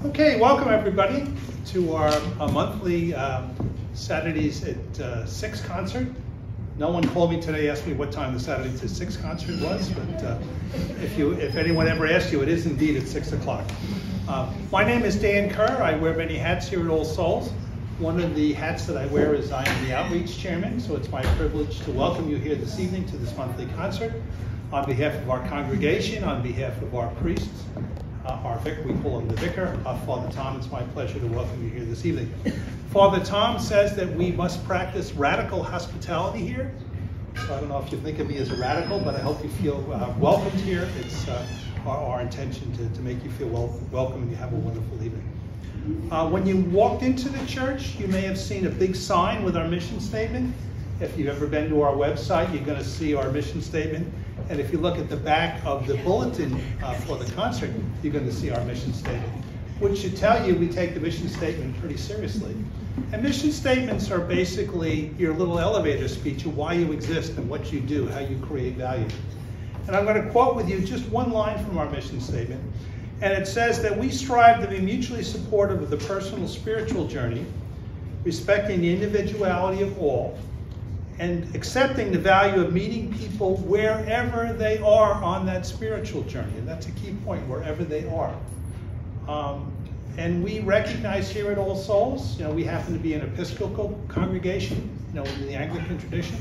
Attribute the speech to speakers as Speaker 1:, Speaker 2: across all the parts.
Speaker 1: Okay, welcome everybody to our monthly Saturdays at 6 concert. No one called me today, asked me what time the Saturday to 6 concert was, but if anyone ever asked you, it is indeed at 6 o'clock. My name is Dan Kerr. I wear many hats here at All Souls. One of the hats that I wear is I am the Outreach Chairman, so it's my privilege to welcome you here this evening to this monthly concert. On behalf of our congregation, on behalf of our priests, our vicar, we call him the vicar, Father Tom, it's my pleasure to welcome you here this evening. Father Tom says that we must practice radical hospitality here. So I don't know if you think of me as a radical, but I hope you feel welcomed here. It's our intention to make you feel welcome and you have a wonderful evening. When you walked into the church, you may have seen a big sign with our mission statement. If you've ever been to our website, you're going to see our mission statement. And if you look at the back of the bulletin for the concert, you're going to see our mission statement, which should tell you we take the mission statement pretty seriously. And mission statements are basically your little elevator speech of why you exist and what you do, how you create value. And I'm going to quote with you just one line from our mission statement. And it says that we strive to be mutually supportive of the personal spiritual journey, respecting the individuality of all, and accepting the value of meeting people wherever they are on that spiritual journey. And that's a key point, wherever they are. And we recognize here at All Souls, we happen to be an Episcopal congregation, in the Anglican tradition.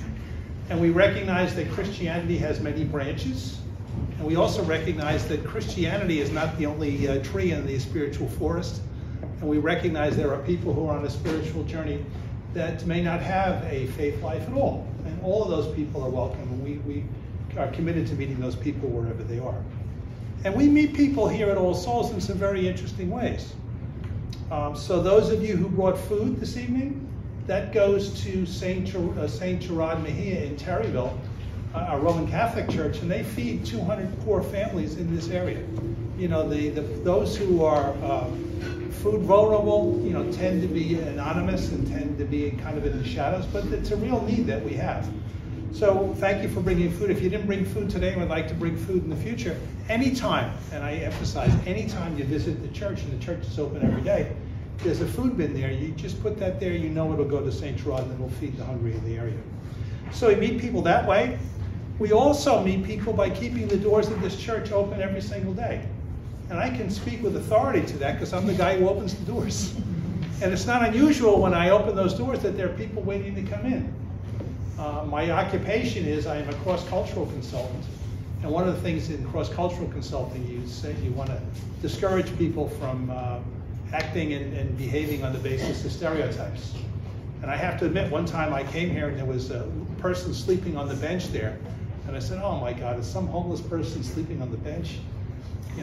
Speaker 1: And we recognize that Christianity has many branches. And we also recognize that Christianity is not the only tree in the spiritual forest. And we recognize there are people who are on a spiritual journey that may not have a faith life at all. And all of those people are welcome, and we are committed to meeting those people wherever they are. And we meet people here at All Souls in some very interesting ways. So those of you who brought food this evening, that goes to St. Gerard Mejia in Terryville, a Roman Catholic church, and they feed 200 poor families in this area. Those who are food vulnerable, tend to be anonymous and tend to be kind of in the shadows, but it's a real need that we have. So thank you for bringing food. If you didn't bring food today and would like to bring food in the future, anytime, and I emphasize, anytime you visit the church, and the church is open every day, there's a food bin there. You just put that there, it'll go to St. Gerard and it'll feed the hungry in the area. So we meet people that way. We also meet people by keeping the doors of this church open every single day. And I can speak with authority to that because I'm the guy who opens the doors. And it's not unusual when I open those doors that there are people waiting to come in. My occupation is I am a cross-cultural consultant. And one of the things in cross-cultural consulting, you say you want to discourage people from acting and behaving on the basis of stereotypes. And I have to admit, one time I came here and there was a person sleeping on the bench there. And I said, oh my God, is some homeless person sleeping on the bench?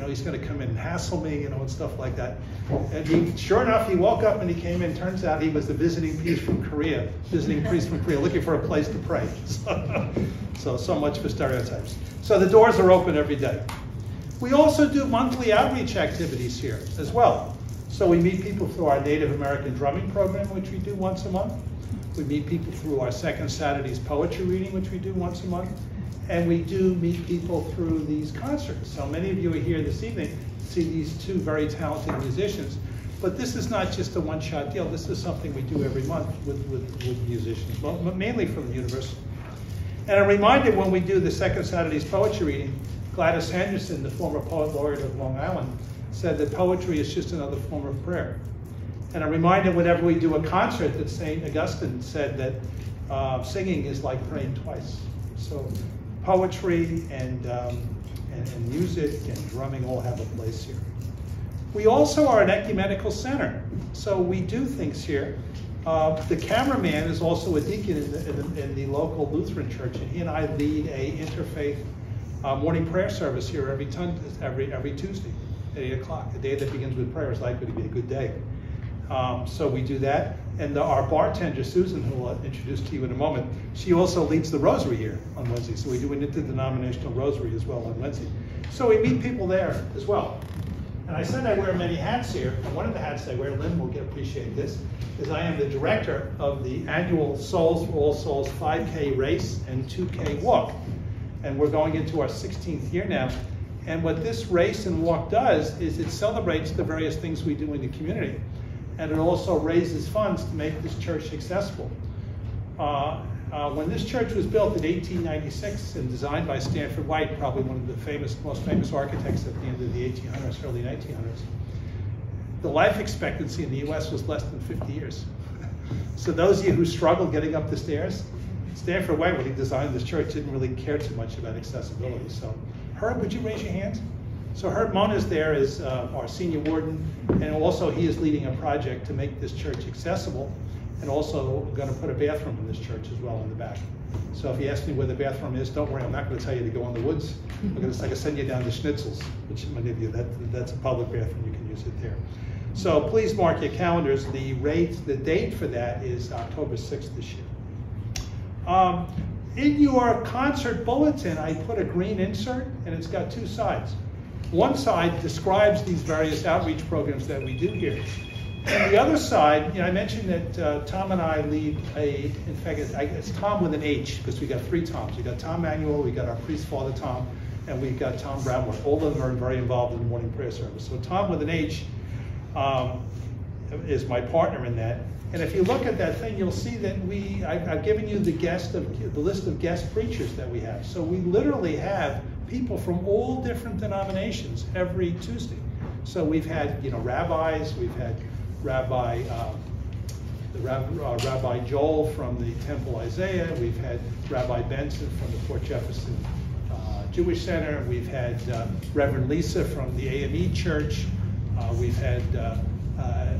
Speaker 1: He's going to come in and hassle me, and stuff like that. And sure enough, he woke up and he came in. Turns out he was the visiting priest from Korea, looking for a place to pray. So much for stereotypes. So the doors are open every day. We also do monthly outreach activities here as well. So we meet people through our Native American drumming program, which we do once a month. We meet people through our second Saturday's poetry reading, which we do once a month. And we do meet people through these concerts. So many of you are here this evening to see these two very talented musicians. But this is not just a one-shot deal. This is something we do every month with musicians, well, mainly from the university. And a reminder, when we do the second Saturday's poetry reading, Gladys Henderson, the former poet laureate of Long Island, said that poetry is just another form of prayer. And a reminder, whenever we do a concert, that St. Augustine said that singing is like praying twice. So poetry and music and drumming all have a place here. We also are an ecumenical center, so we do things here. The cameraman is also a deacon in the local Lutheran church, and he and I lead a interfaith morning prayer service here every Tuesday at 8 o'clock. A day that begins with prayer is likely to be a good day. So we do that. And our bartender, Susan, who I'll introduce to you in a moment, she also leads the rosary here on Wednesday. So we do an interdenominational rosary as well on Wednesday. So we meet people there as well. And I said I wear many hats here. And one of the hats I wear, Lynn will appreciate this, is I am the director of the annual Souls for All Souls 5K race and 2K walk. And we're going into our 16th year now. And what this race and walk does is it celebrates the various things we do in the community. And it also raises funds to make this church accessible. When this church was built in 1896 and designed by Stanford White, probably one of the most famous architects at the end of the 1800s, early 1900s, the life expectancy in the US was less than 50 years. So those of you who struggle getting up the stairs, Stanford White, when he designed this church, didn't really care too much about accessibility. So Herb, would you raise your hand? So Herb Mona's there is our senior warden, and also he is leading a project to make this church accessible, and also going to put a bathroom in this church as well in the back. So if you ask me where the bathroom is, don't worry, I'm not going to tell you to go in the woods. I'm going to send you down to Schnitzel's, which many of you, that's a public bathroom, you can use it there. So please mark your calendars. The date for that is October 6th this year. In your concert bulletin, I put a green insert, and it's got two sides. One side describes these various outreach programs that we do here. And the other side, I mentioned that Tom and I lead in fact, it's Tom with an H, because we got three Toms. We got Tom Manuel, we got our priest father Tom, and we've got Tom Bradwood. All of them are very involved in the morning prayer service. So Tom with an H is my partner in that. And if you look at that thing, you'll see that I've given you the list of guest preachers that we have. So we literally have people from all different denominations every Tuesday. So we've had, rabbis, we've had Rabbi Joel from the Temple Isaiah, we've had Rabbi Benson from the Fort Jefferson Jewish Center, we've had Reverend Lisa from the AME Church, we've had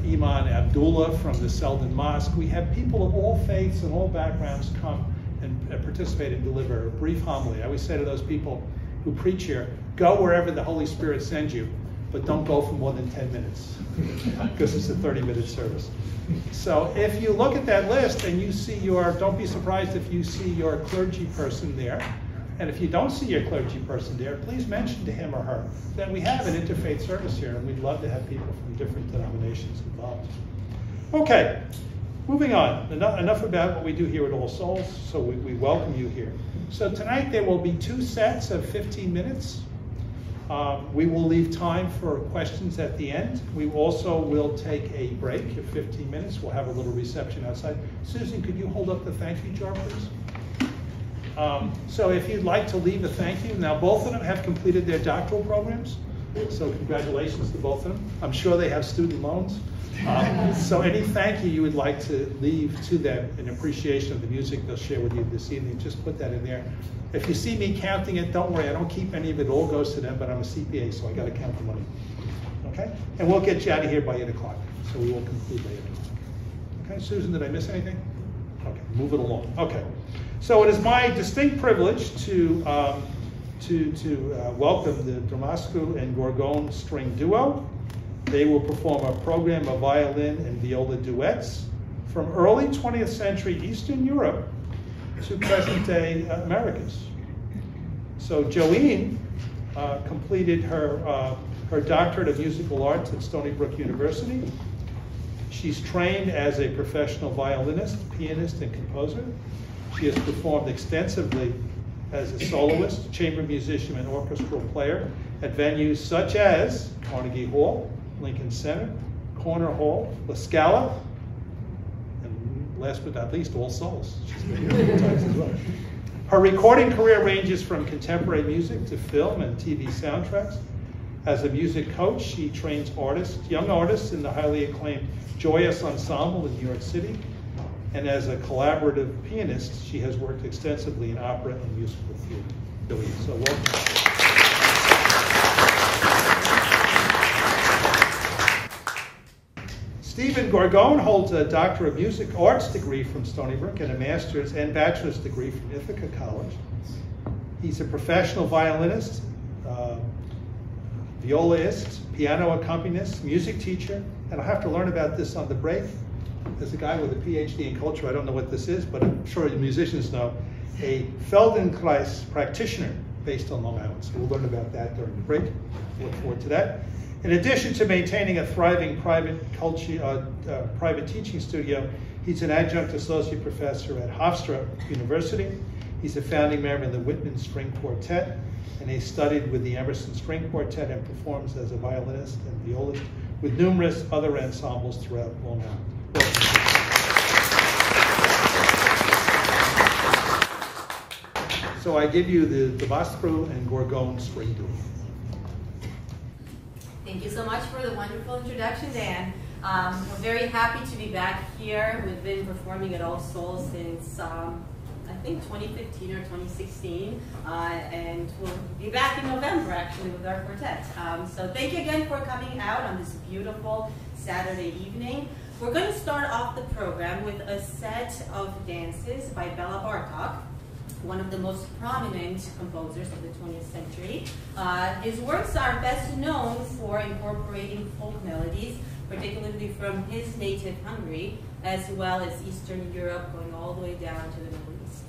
Speaker 1: Iman Abdullah from the Selden Mosque. We have people of all faiths and all backgrounds come and participate and deliver a brief homily. I always say to those people who preach here, go wherever the Holy Spirit sends you, but don't go for more than 10 minutes, because it's a 30-minute service. So if you look at that list and you see don't be surprised if you see your clergy person there. And if you don't see your clergy person there, please mention to him or her that we have an interfaith service here, and we'd love to have people from different denominations involved. Okay, moving on. Enough about what we do here at All Souls, so we welcome you here. So tonight there will be two sets of 15 minutes. We will leave time for questions at the end. We also will take a break of 15 minutes. We'll have a little reception outside. Susan, could you hold up the thank you jar, please? So if you'd like to leave a thank you, now both of them have completed their doctoral programs, so congratulations to both of them. I'm sure they have student loans. So any thank you would like to leave to them in appreciation of the music they'll share with you this evening, just put that in there. If you see me counting it, don't worry, I don't keep any of it, all goes to them, but I'm a CPA, so I gotta count the money. Okay? And we'll get you out of here by 8 o'clock, so we will conclude by 8 o'clock. Okay, Susan, did I miss anything? Okay, move it along. Okay. So it is my distinct privilege to welcome the Dumitrascu and Gorgone string duo. They will perform a program of violin and viola duets from early 20th century Eastern Europe to present day Americas. So Joeen completed her doctorate of musical arts at Stony Brook University. She's trained as a professional violinist, pianist, and composer. She has performed extensively as a soloist, chamber musician, and orchestral player at venues such as Carnegie Hall, Lincoln Center, Corner Hall, La Scala, and last but not least, All Souls. She's been here a few times as well. Her recording career ranges from contemporary music to film and TV soundtracks. As a music coach, she trains young artists in the highly acclaimed Joyous Ensemble in New York City. And as a collaborative pianist, she has worked extensively in opera and musical theater. So welcome. Stephen Gorgone holds a Doctor of Music Arts degree from Stony Brook and a master's and bachelor's degree from Ithaca College. He's a professional violinist, violist, piano accompanist, music teacher, and I'll have to learn about this on the break. There's a guy with a PhD in culture, I don't know what this is, but I'm sure the musicians know, a Feldenkrais practitioner based on Long Island. So we'll learn about that during the break. Look forward to that. In addition to maintaining a thriving private teaching studio, he's an adjunct associate professor at Hofstra University. He's a founding member of the Whitman String Quartet and he studied with the Emerson String Quartet and performs as a violinist and violist with numerous other ensembles throughout Long Island. So I give you the Dumitrascu and Gorgone string duo.
Speaker 2: Thank you so much for the wonderful introduction, Dan. We're very happy to be back here. We've been performing at All Souls since I think 2015 or 2016, and we'll be back in November actually with our quartet. So thank you again for coming out on this beautiful Saturday evening. We're going to start off the program with a set of dances by Bela Bartok, one of the most prominent composers of the 20th century. His works are best known for incorporating folk melodies, particularly from his native Hungary, as well as Eastern Europe, going all the way down to the Middle East.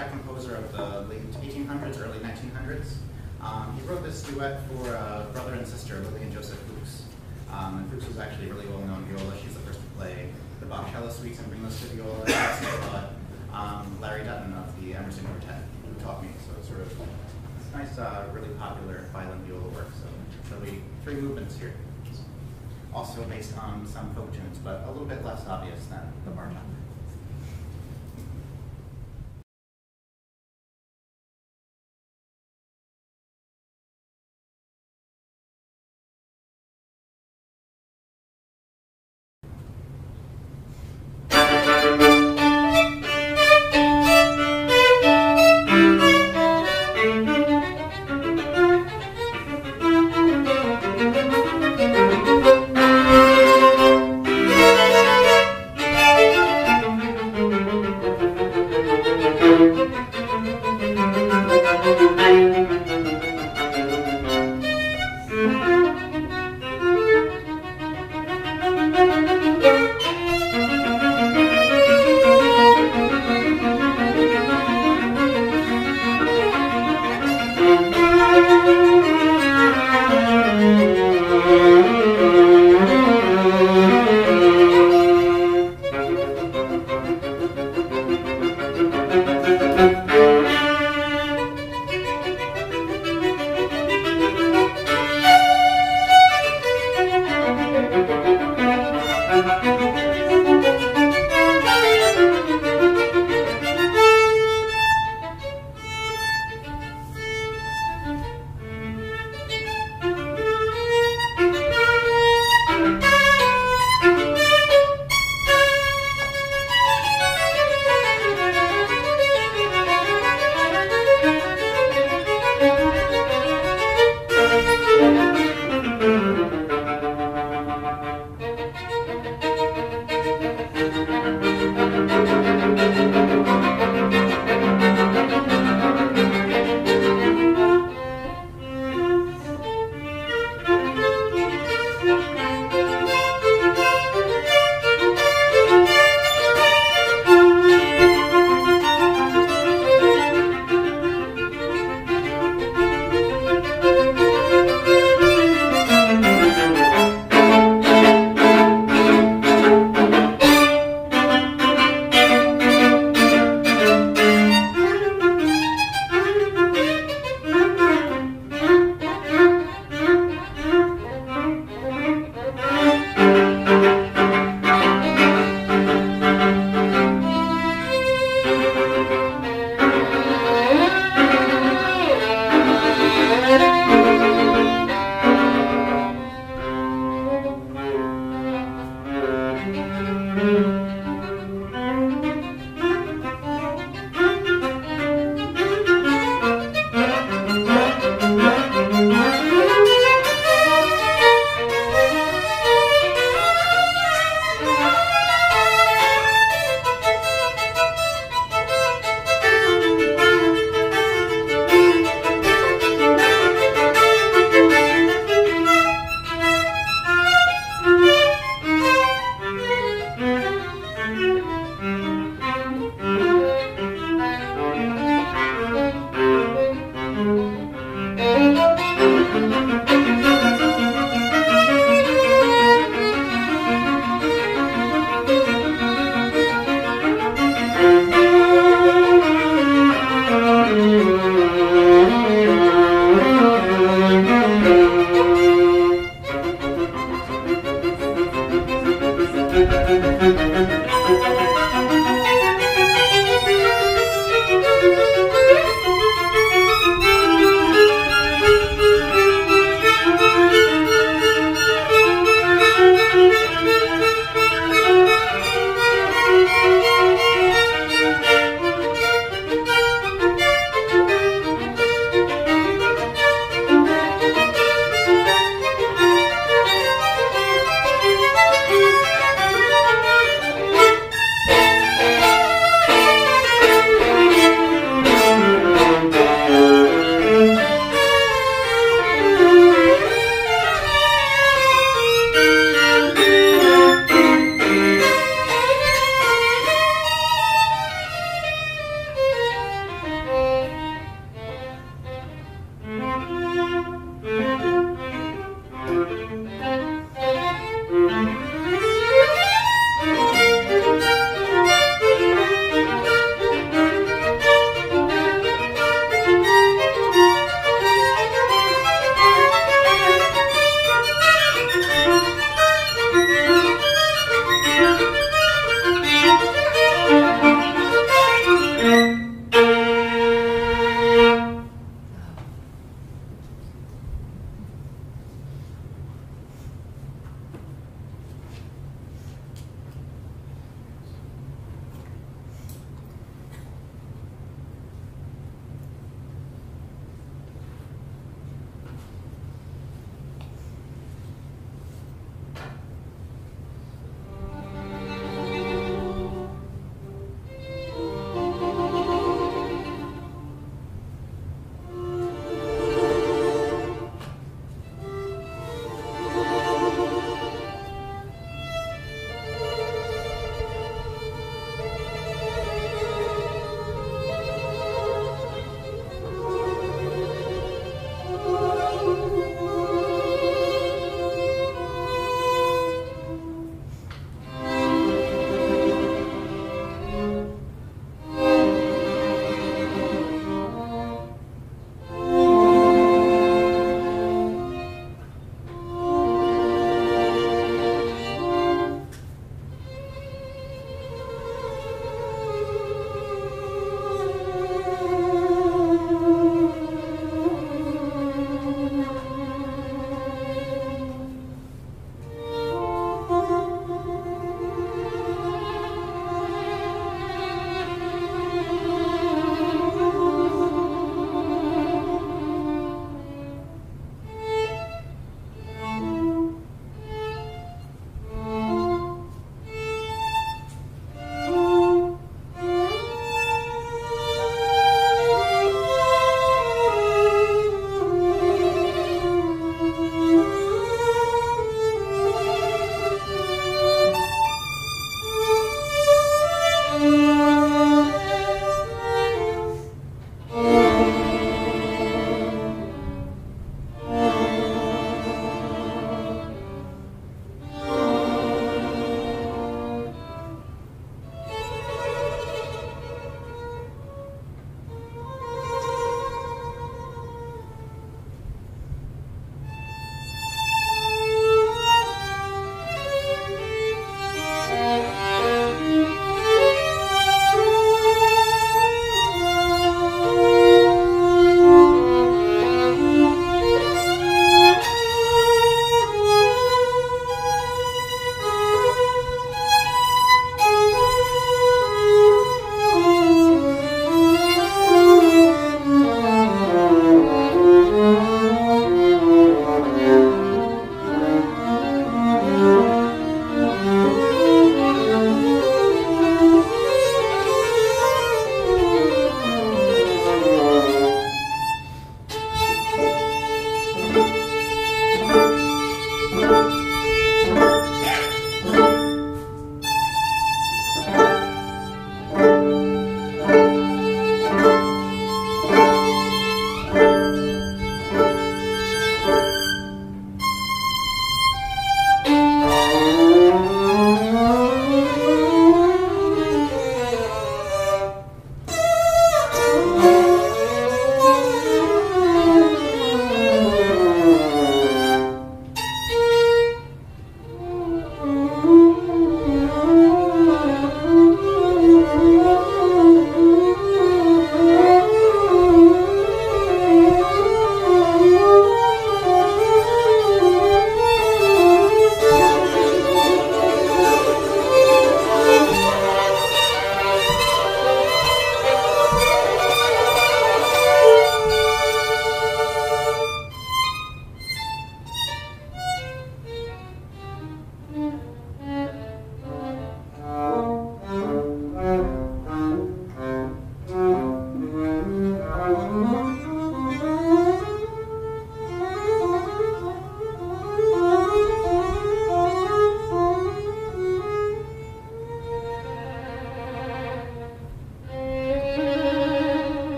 Speaker 3: Czech composer of the late 1800s, early 1900s. He wrote this duet for brother and sister, Lily and Joseph Fuchs. And Fuchs was actually a really well-known viola. She's the first to play the Bach cello suites and bring those to viola. Larry Dutton of the Emerson Quartet who taught me. So it's sort of it's nice, really popular violin viola work. So there'll be 3 movements here. Also based on some folk tunes, but a little bit less obvious than the bartok.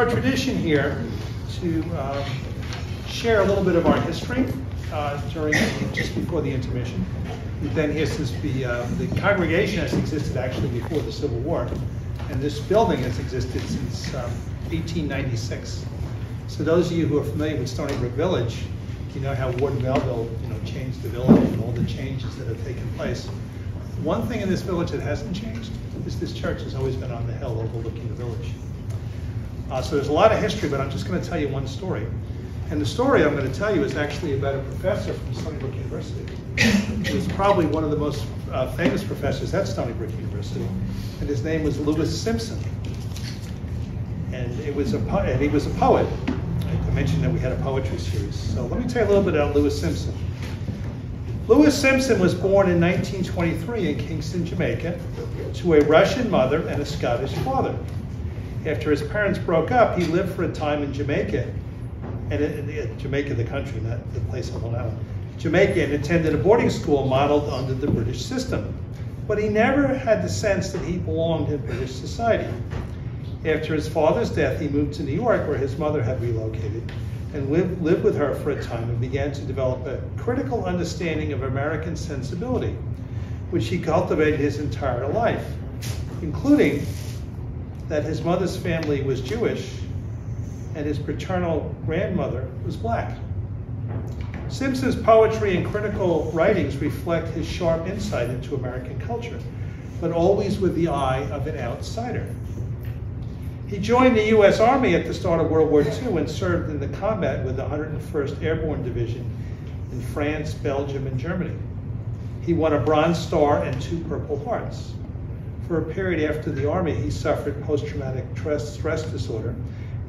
Speaker 1: our tradition here to share a little bit of our history just before the intermission. We've been here since the congregation has existed actually before the Civil War, and this building has existed since 1896. So those of you who are familiar with Stony Brook Village, you know how Ward Melville changed the village and all the changes that have taken place. One thing in this village that hasn't changed is this church has always been on the hill overlooking the village. So there's a lot of history, but I'm just going to tell you one story. And the story I'm going to tell you is actually about a professor from Stony Brook University. He was probably one of the most famous professors at Stony Brook University, and his name was Lewis Simpson. And he was a poet. I mentioned that we had a poetry series. So let me tell you a little bit about Lewis Simpson. Lewis Simpson was born in 1923 in Kingston, Jamaica, to a Russian mother and a Scottish father. After his parents broke up, he lived for a time in Jamaica, Jamaica the country, not the place on Long Island, Jamaica, and attended a boarding school modeled under the British system. But he never had the sense that he belonged in British society. After his father's death, he moved to New York, where his mother had relocated, and lived with her for a time and began to develop a critical understanding of American sensibility, which he cultivated his entire life, including that his mother's family was Jewish and his paternal grandmother was black. Simpson's poetry and critical writings reflect his sharp insight into American culture, but always with the eye of an outsider. He joined the U.S. Army at the start of World War II and served in the combat with the 101st Airborne Division in France, Belgium, and Germany. He won a Bronze Star and 2 Purple Hearts. For a period after the Army, he suffered post-traumatic stress disorder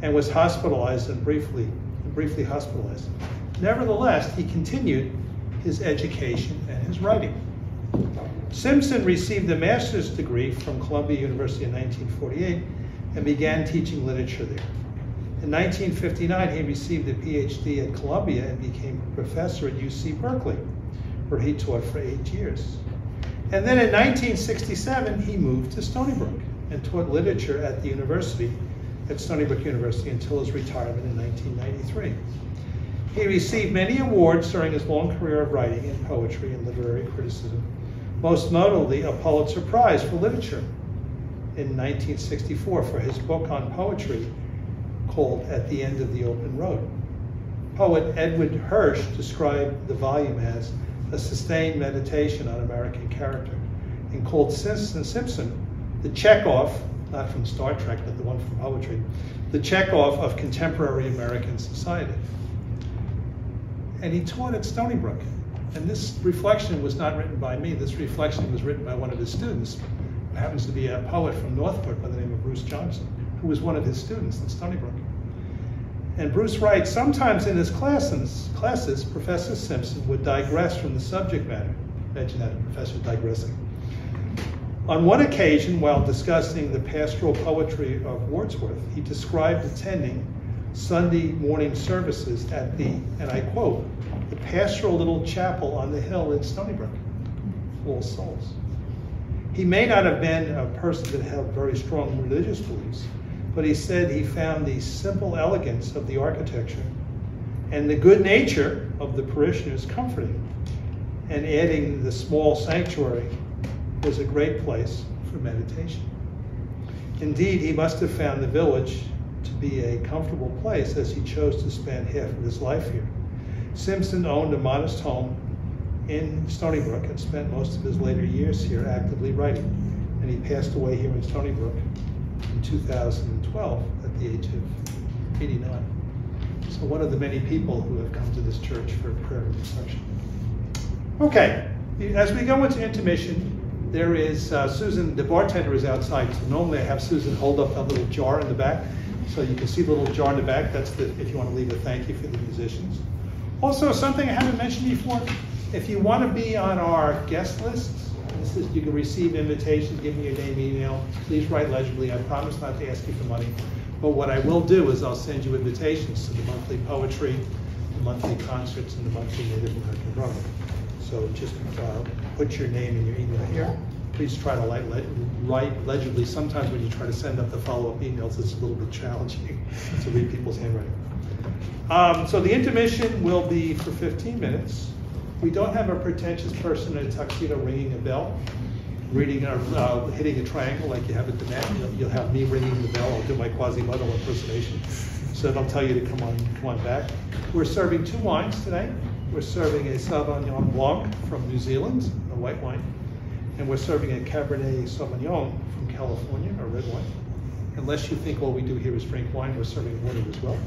Speaker 1: and was hospitalized and briefly hospitalized. Nevertheless, he continued his education and his writing. Simpson received a master's degree from Columbia University in 1948 and began teaching literature there. In 1959, he received a PhD at Columbia and became a professor at UC Berkeley, where he taught for 8 years. And then in 1967, he moved to Stony Brook and taught literature at the university, at Stony Brook University, until his retirement in 1993. He received many awards during his long career of writing in poetry and literary criticism, most notably a Pulitzer Prize for Literature in 1964 for his book on poetry called At the End of the Open Road. Poet Edward Hirsch described the volume as a sustained meditation on American character and called Simpson the Chekhov, not from Star Trek, but the one from poetry, the Chekhov of contemporary American society. And he taught at Stony Brook. And this reflection was not written by me. This reflection was written by one of his students, who happens to be a poet from Northport by the name of Bruce Johnson, who was one of his students at Stony Brook. And Bruce writes, sometimes in his classes, Professor Simpson would digress from the subject matter. Imagine that, a professor digressing. On one occasion, while discussing the pastoral poetry of Wordsworth, he described attending Sunday morning services at the, and I quote, the pastoral little chapel on the hill in Stony Brook, All Souls. He may not have been a person that held very strong religious beliefs, but he said he found the simple elegance of the architecture and the good nature of the parishioners comforting, and adding the small sanctuary was a great place for meditation. Indeed, he must have found the village to be a comfortable place as he chose to spend half of his life here. Simpson owned a modest home in Stony Brook and spent most of his later years here actively writing. And he passed away here in Stony Brook in 2012 at the age of 89. So one of the many people who have come to this church for prayer and reflection. Okay, as we go into intermission, there is Susan, the bartender is outside, so normally I have Susan hold up a little jar in the back. So you can see the little jar in the back. That's the, if you want to leave a thank you for the musicians. Also, something I haven't mentioned before, if you want to be on our guest list, this is, you can receive invitations, give me your name, email. Please write legibly. I promise not to ask you for money. But what I will do is I'll send you invitations to the monthly poetry, the monthly concerts, and the monthly Native American drama. So just put your name and your email here, please try to write legibly. Sometimes when you try to send up the follow-up emails, it's a little bit challenging to read people's handwriting. So the intermission will be for 15 minutes. We don't have a pretentious person in a tuxedo ringing a bell, reading or hitting a triangle like you have at the net. You'll have me ringing the bell. I'll do my Quasimodo impersonation. So they'll tell you to come on back. We're serving 2 wines today. We're serving a Sauvignon Blanc from New Zealand, a white wine, and we're serving a Cabernet Sauvignon from California, a red wine. Unless you think all we do here is drink wine, we're serving water as well.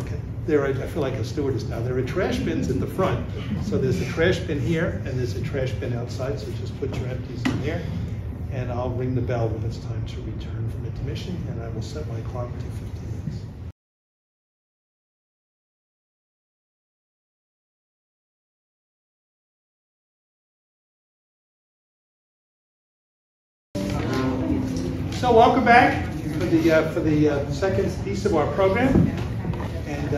Speaker 1: Okay. I feel like a stewardess now. There are trash bins at the front. So there's a trash bin here, and there's a trash bin outside, so just put your empties in there, and I'll ring the bell when it's time to return from intermission, and I will set my clock to 15 minutes. So welcome back for the second piece of our program. And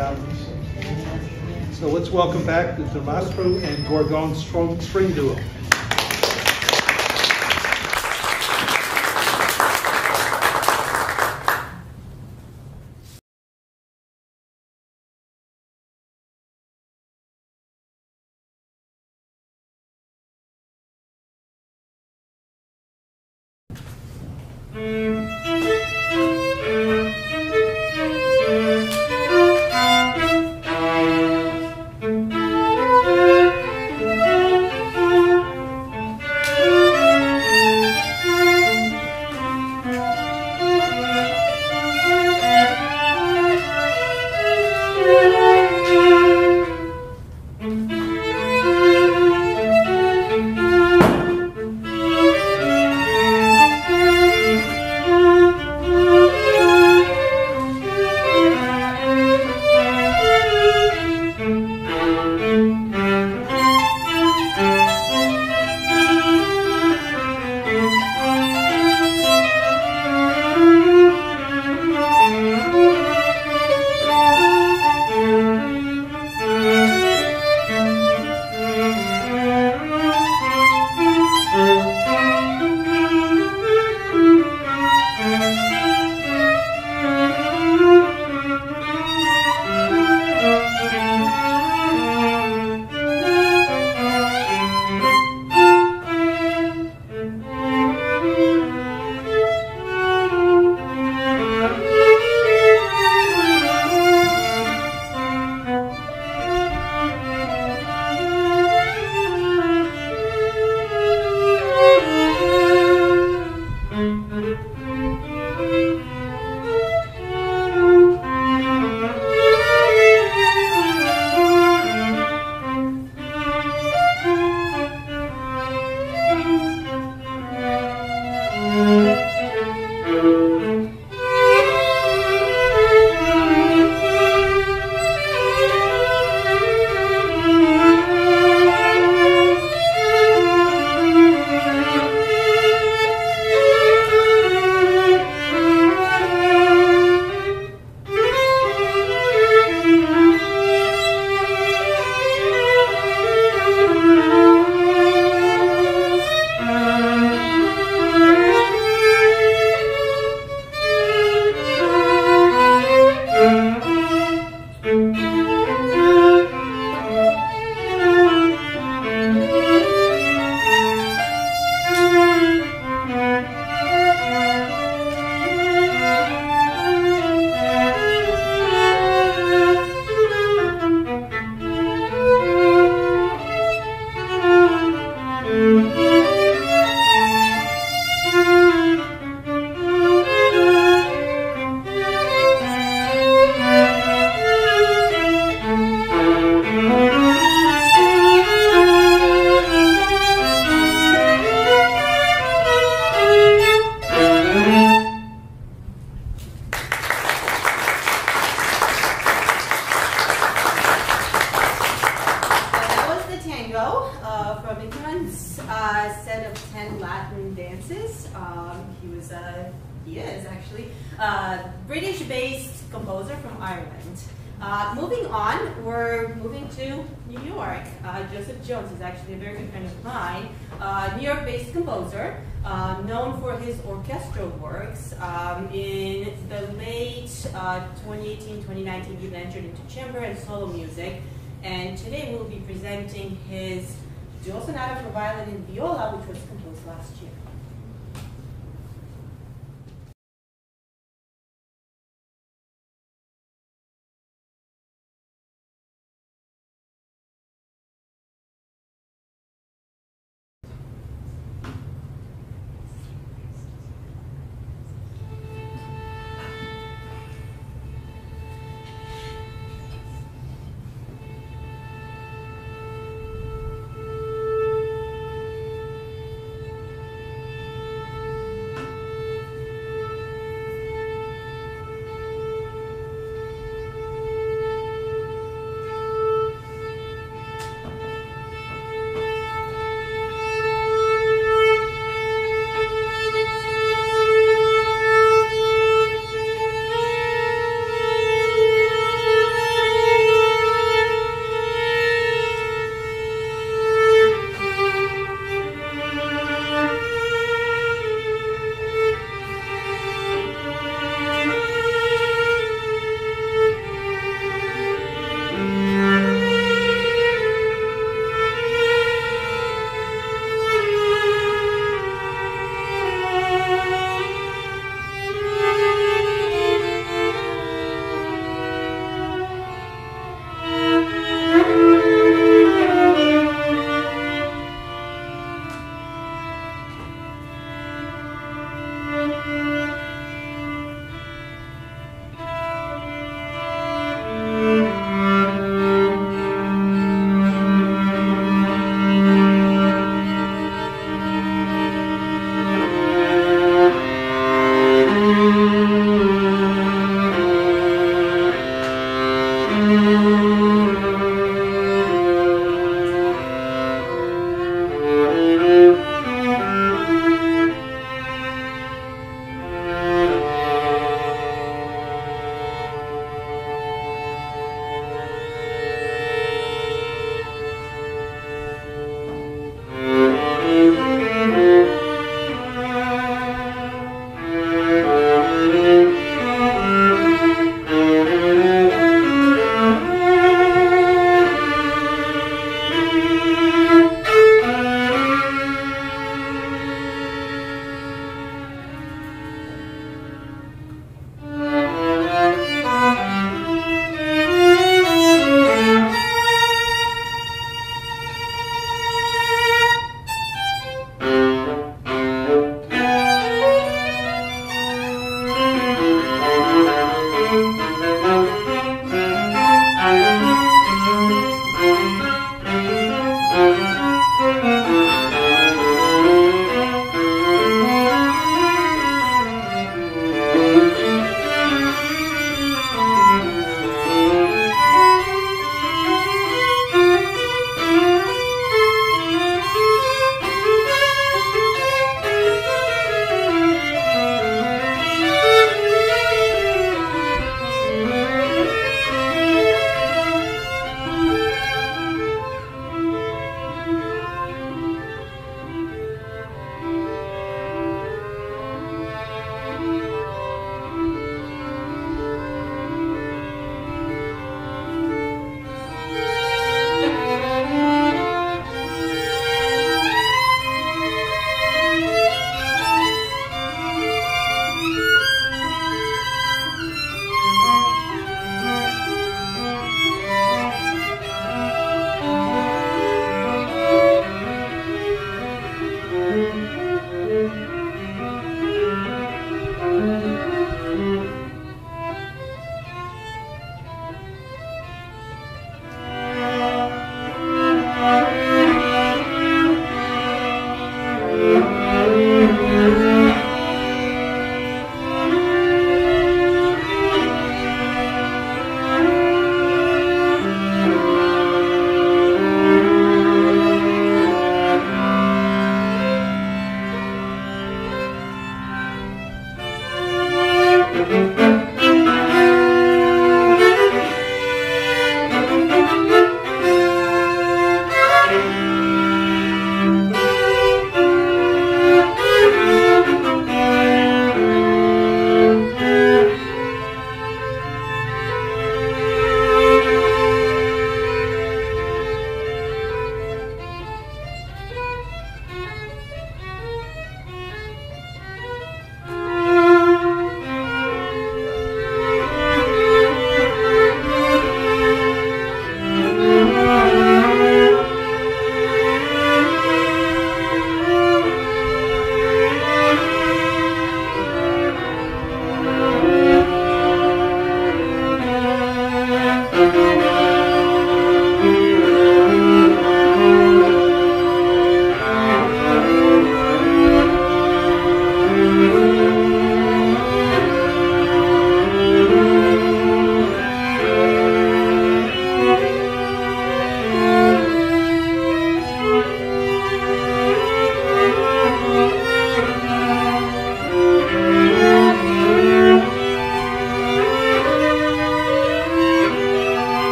Speaker 1: so let's welcome back the Dumitrascu and Gorgone string duo.
Speaker 2: set of 10 Latin dances. He is actually a British-based composer from Ireland. Moving on, we're moving to New York. Joseph Jones is actually a very good friend of mine. New York-based composer, known for his orchestral works. In the late 2018-2019, he ventured into chamber and solo music. And today we'll be presenting his dual sonata for violin and viola, which was composed last year.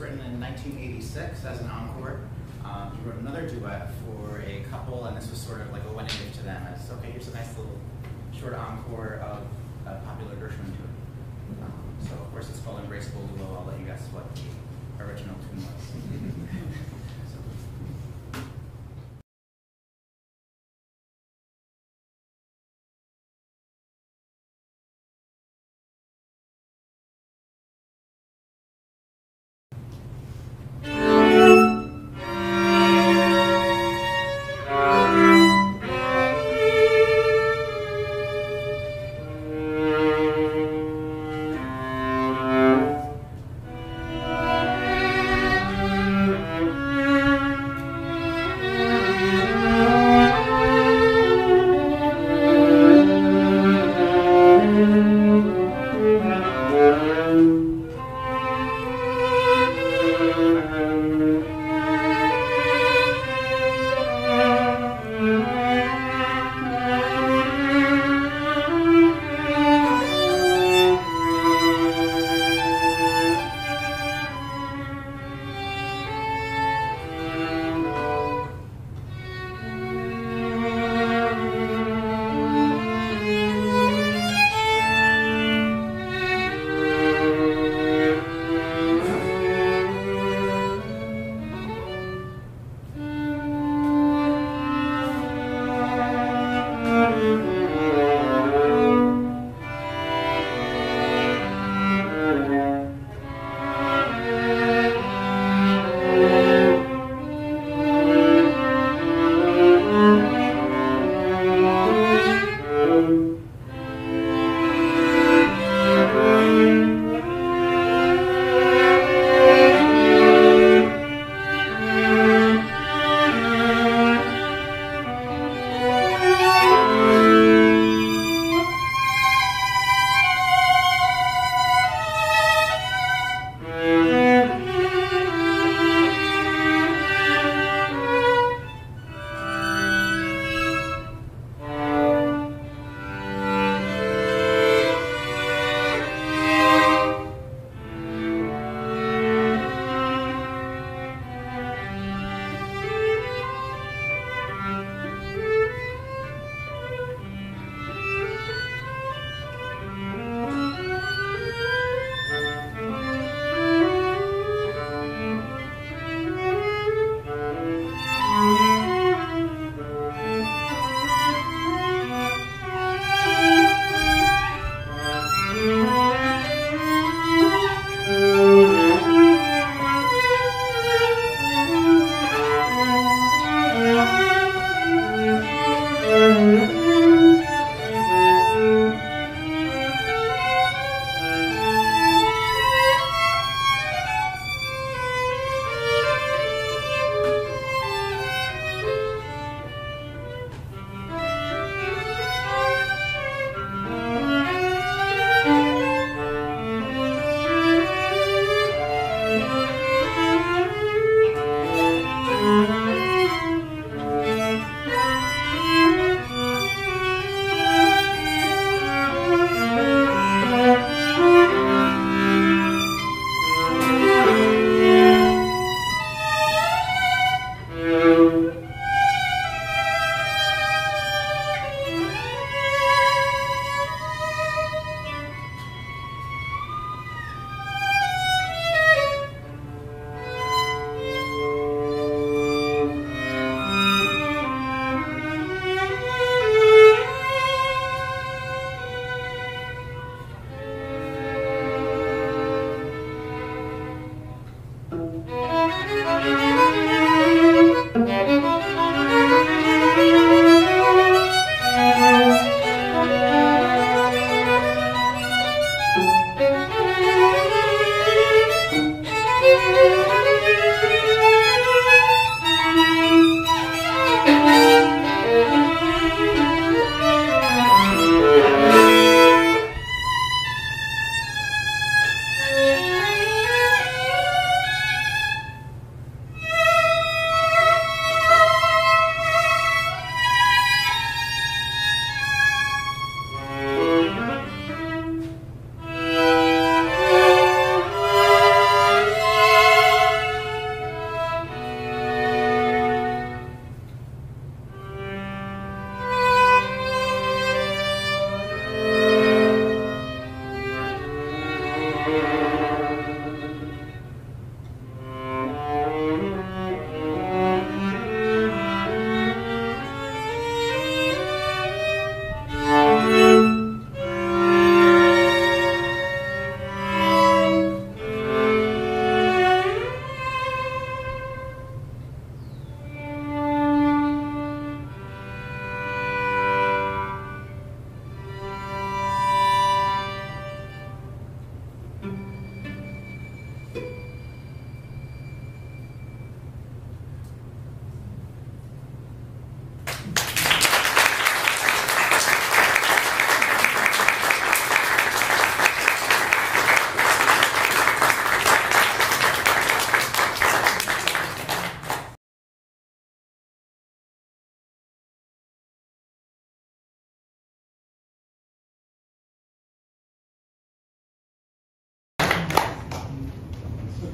Speaker 3: written in 1986 as an encore. He wrote another duet for a couple, and this was sort of like a wedding gift to them. As okay, here's a nice little short encore of a popular Gershwin tune. So of course it's called Embraceable Duo. I'll let you guess what the original tune was.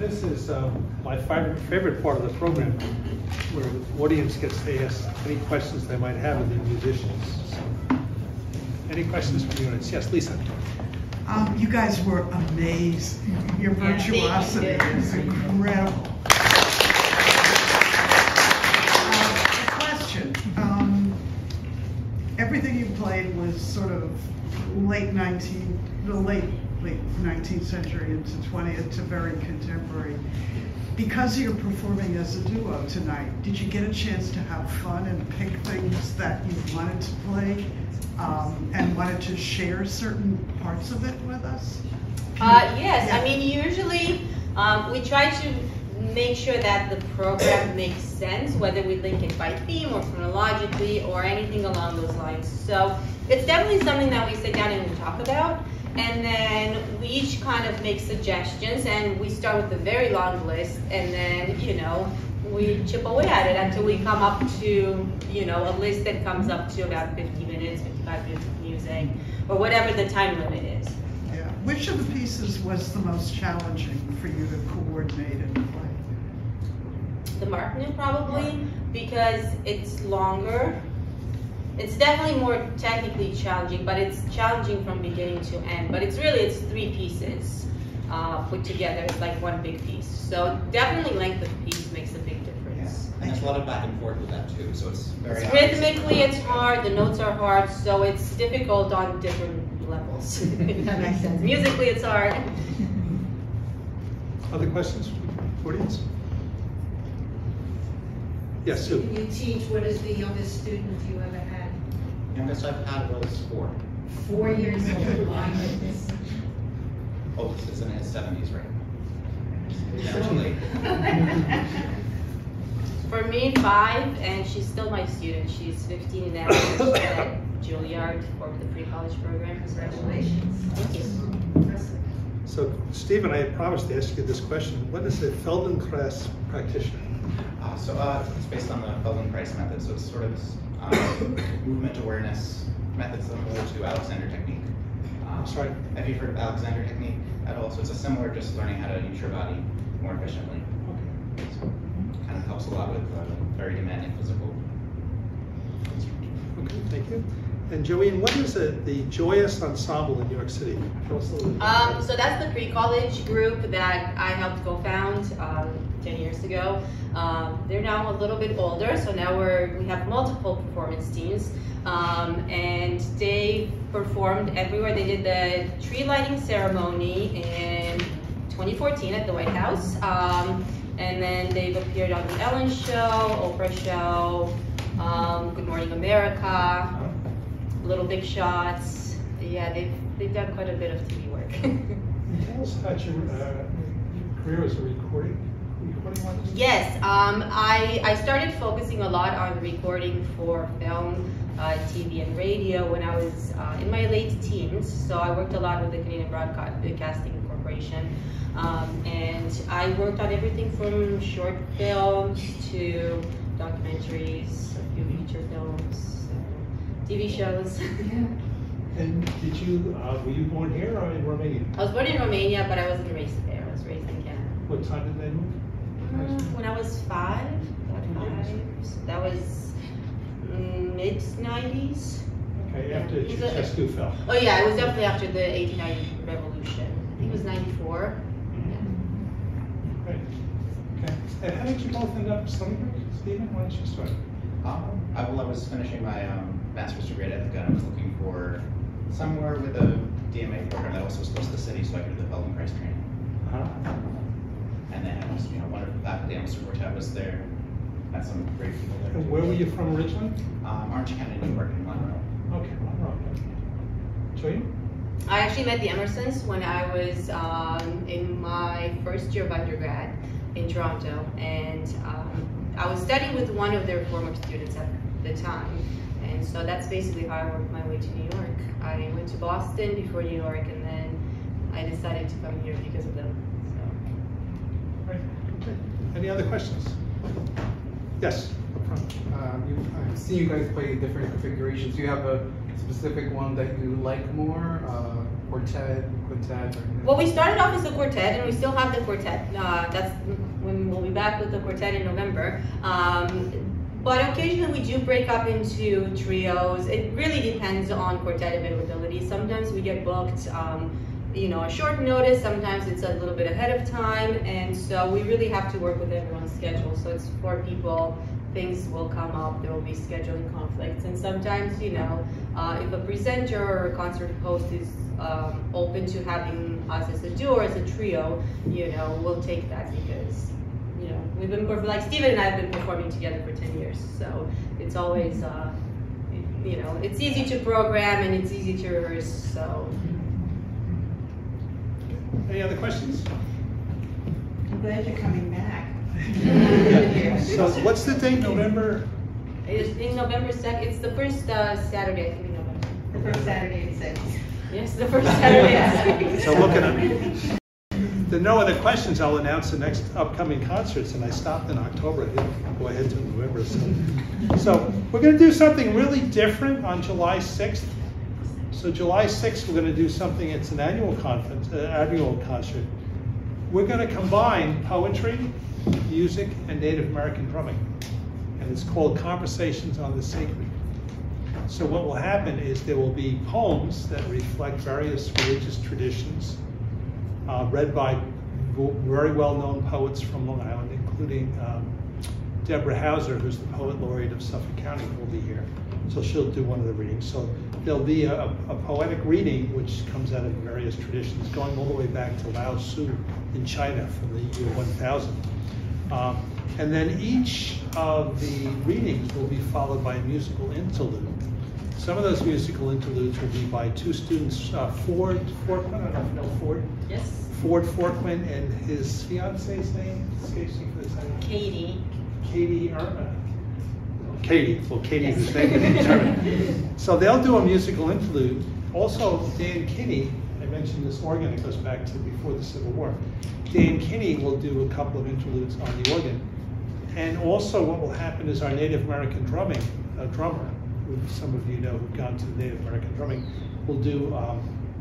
Speaker 1: This is my favorite part of the program, where the audience gets to ask any questions they might have of the musicians. So, any questions from the audience? Yes, Lisa.
Speaker 4: You guys were amazing. Your virtuosity is incredible. A question. Everything you played was sort of late 19th century into 20th to very contemporary. Because you're performing as a duo tonight, did you get a chance to have fun and pick things that you wanted to play and wanted to share certain parts of it with us?
Speaker 2: Yes, I mean, usually we try to make sure that the program makes sense, whether we link it by theme or chronologically or anything along those lines. So it's definitely something that we sit down and we talk about. And then we each kind of make suggestions, and we start with a very long list, and then, you know, we chip away at it until we come up to, you know, a list that comes up to about 50 minutes, 55 minutes of music, or whatever the time limit is.
Speaker 4: Yeah. Which of the pieces was the most challenging for you to coordinate and play?
Speaker 2: The Martineau probably, because it's longer. It's definitely more technically challenging, but it's challenging from beginning to end. But it's 3 pieces put together. It's like one big piece. So definitely length of piece makes a big difference.
Speaker 3: Yeah. And there's a lot of back and forth with that too. So it's very
Speaker 2: rhythmically it's hard. The notes are hard, so it's difficult on different levels. If that makes sense. Musically, it's hard.
Speaker 1: Other questions from the audience? Yes, Sue.
Speaker 5: You teach. What is the youngest student you ever had?
Speaker 3: Youngest I've had was 4.
Speaker 5: 4 years old. My goodness.
Speaker 3: Oh, this is in his 70s, right? Never too late.
Speaker 2: For me, 5, and she's still my student. She's 15 now. She's at Juilliard for the pre-college program.
Speaker 5: Congratulations.
Speaker 2: Thank you.
Speaker 1: So, Stephen, I had promised to ask you this question. What is a Feldenkrais practitioner?
Speaker 3: It's based on the Feldenkrais method. So it's sort of movement awareness method similar to Alexander technique.
Speaker 1: Sorry?
Speaker 3: Have you heard of Alexander technique at all? So it's a similar, just learning how to use your body more efficiently.
Speaker 1: Okay.
Speaker 3: So kind of helps a lot with very demanding physical.
Speaker 1: Okay, thank you. And Joanne, what is the Joyous Ensemble in New York City? Tell us a little bit.
Speaker 2: So that's the pre-college group that I helped co-found 10 years ago. They're now a little bit older, so now we have multiple performance teams, and they performed everywhere. They did the tree lighting ceremony in 2014 at the White House, and then they've appeared on the Ellen Show, Oprah Show, Good Morning America, Little Big Shots. Yeah, they've done quite a bit of TV work.
Speaker 1: Tell us about your career as a recording artist.
Speaker 2: Yes, I started focusing a lot on recording for film, TV, and radio when I was in my late teens. So I worked a lot with the Canadian Broadcasting Corporation, and I worked on everything from short films to documentaries, a few feature films, TV shows.
Speaker 5: Yeah.
Speaker 1: And were you born here or in Romania?
Speaker 2: I was born in Romania, but I wasn't raised there. I was raised in Canada.
Speaker 1: What time did they move?
Speaker 2: When I was 5, that was mid-90s.
Speaker 1: Okay, after Dumitrascu fell.
Speaker 2: Oh yeah, it was definitely after the 89 revolution. I think it was 94.
Speaker 1: Great. Okay. And how did you both end up at Stony Brook? Stephen, why don't you start?
Speaker 3: I was finishing my master's degree at Ithaca, and I was looking for somewhere with a DMA program that also was close to the city, so I could do the Feldenkrais training. And then I was, wonderful faculty. Mr. Quartet was there. Had some great people there.
Speaker 1: And where were you from originally?
Speaker 3: Orange County, New York, in Monroe.
Speaker 1: Okay, Monroe. Joanne?
Speaker 2: I actually met the Emersons when I was in my first year of undergrad in Toronto, and I was studying with one of their former students at the time, and so that's basically how I worked my way to New York. I went to Boston before New York, and then I decided to come here because of them.
Speaker 1: Right. Okay. Any other questions? Yes, up front.
Speaker 6: I've seen you guys play different configurations. Do you have a specific one that you like more? Quartet, quintet?
Speaker 2: Well, we started off as a quartet, and we still have the quartet. That's when we'll be back with the quartet in November. But occasionally we do break up into trios. It really depends on quartet availability. Sometimes we get booked, you know, a short notice. Sometimes it's a little bit ahead of time, and so we really have to work with everyone's schedule. So it's 4 people. Things will come up. There will be scheduling conflicts, and sometimes, you know, if a presenter or a concert host is open to having us as a duo or as a trio, you know, we'll take that because, you know, we've been like Steven and I have been performing together for 10 years, so it's always, you know, it's easy to program and it's easy to rehearse. So,
Speaker 1: any other questions?
Speaker 5: I'm glad you're coming back.
Speaker 1: Yeah. So what's the date? November?
Speaker 2: It's in November 2nd. It's the first Saturday, I think, in November.
Speaker 5: The first Saturday in 6.
Speaker 2: Yes, the first Saturday in 6.
Speaker 1: So looking at there are no other questions, I'll announce the next upcoming concerts, and I stopped in October. I didn't go ahead to November. So we're going to do something really different on July 6th. So July 6th, we're going to do something. It's an annual conference, annual concert. We're going to combine poetry, music, and Native American drumming, and it's called Conversations on the Sacred. So what will happen is there will be poems that reflect various religious traditions, read by very well-known poets from Long Island, including Deborah Hauser, who's the poet laureate of Suffolk County, will be here. So she'll do one of the readings. So there'll be a poetic reading which comes out of various traditions, going all the way back to Lao Tzu in China from the year 1000. And then each of the readings will be followed by a musical interlude. Some of those musical interludes will be by 2 students, Ford Forquin, I don't know if you know Ford.
Speaker 2: Yes.
Speaker 1: Ford Forquin and his fiance's name,
Speaker 2: Katie.
Speaker 1: Katie Irma. Katie, well, Katie, whose name is determined. So they'll do a musical interlude. Also, Dan Kinney, I mentioned this organ, it goes back to before the Civil War. Dan Kinney will do a couple of interludes on the organ. And also what will happen is our Native American drummer, who some of you know who've gone to Native American drumming, will do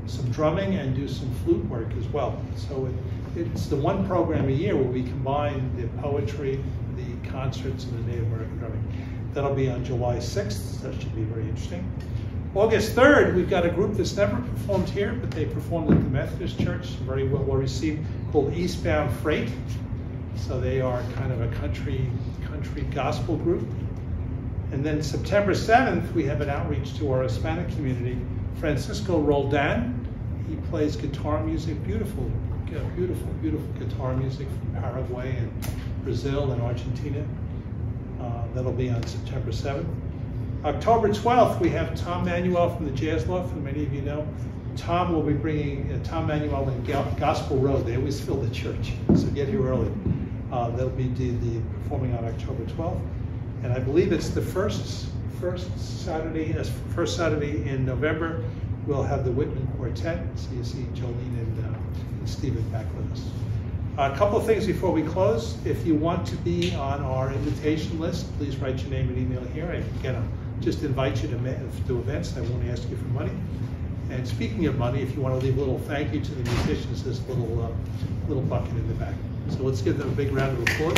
Speaker 1: some drumming and do some flute work as well. So it's the one program a year where we combine the poetry, the concerts, and the Native American drumming. That'll be on July 6th. That should be very interesting. August 3rd, we've got a group that's never performed here, but they performed at the Methodist Church, very well received, called Eastbound Freight. So they are kind of a country gospel group. And then September 7th, we have an outreach to our Hispanic community. Francisco Roldan, he plays guitar music, beautiful guitar music from Paraguay and Brazil and Argentina. That'll be on September 7th. October 12th, we have Tom Manuel from the Jazz Loft, who many of you know. Tom will be bringing Tom Manuel and Gospel Road. They always fill the church, so get here early. They'll be performing on October 12th. And I believe it's the first Saturday in November, we'll have the Whitman Quartet. So you see Jolene and Stephen back with us. A couple of things before we close. If you want to be on our invitation list, please write your name and email here. Again, I'll just invite you to events. I won't ask you for money. And speaking of money, if you want to leave a little thank you to the musicians, there's a little bucket in the back. So let's give them a big round of applause.